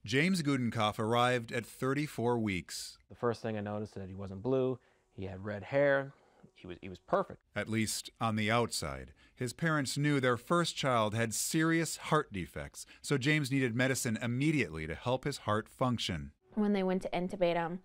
James Gudenkopf arrived at 34 weeks. The first thing I noticed is that he wasn't blue, he had red hair, he was perfect. At least on the outside. His parents knew their first child had serious heart defects, so James needed medicine immediately to help his heart function. When they went to intubate him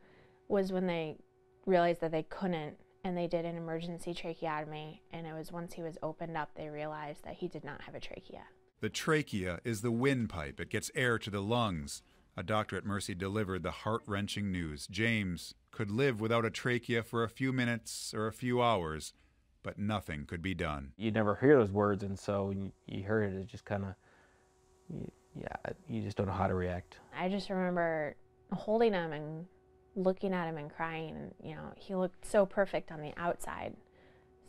was when they realized that they couldn't, and they did an emergency tracheotomy, and it was once he was opened up they realized that he did not have a trachea. The trachea is the windpipe. It gets air to the lungs. A doctor at Mercy delivered the heart-wrenching news. James could live without a trachea for a few minutes or a few hours, but nothing could be done. You never hear those words, and so you heard it, it just kind of, you just don't know how to react. I just remember holding him and looking at him and crying. And, he looked so perfect on the outside.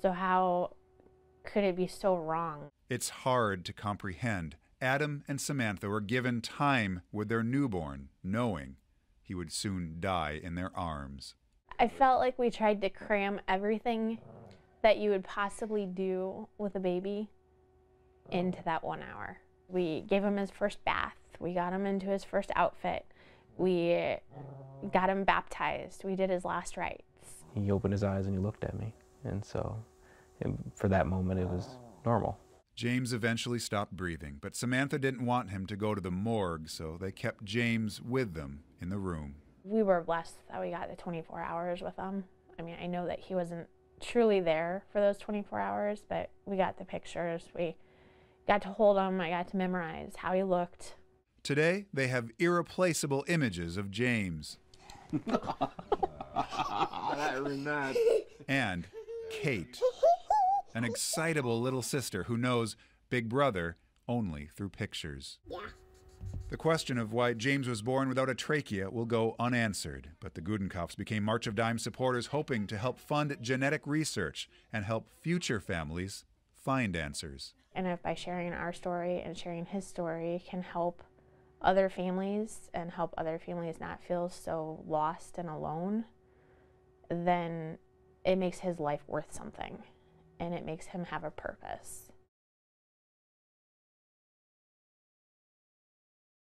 So how could it be so wrong? It's hard to comprehend. Adam and Samantha were given time with their newborn, knowing he would soon die in their arms. I felt like we tried to cram everything that you would possibly do with a baby into that 1 hour. We gave him his first bath. We got him into his first outfit. We got him baptized. We did his last rites. He opened his eyes and he looked at me. And so for that moment, it was normal. James eventually stopped breathing, but Samantha didn't want him to go to the morgue, so they kept James with them in the room. We were blessed that we got the 24 hours with him. I mean, I know that he wasn't truly there for those 24 hours, but we got the pictures. We got to hold him. I got to memorize how he looked. Today, they have irreplaceable images of James. And Kate, an excitable little sister who knows Big Brother only through pictures. Yeah. The question of why James was born without a trachea will go unanswered, but the Gudenkopfs became March of Dimes supporters, hoping to help fund genetic research and help future families find answers. And if by sharing our story and sharing his story can help other families and help other families not feel so lost and alone, then it makes his life worth something, and it makes him have a purpose.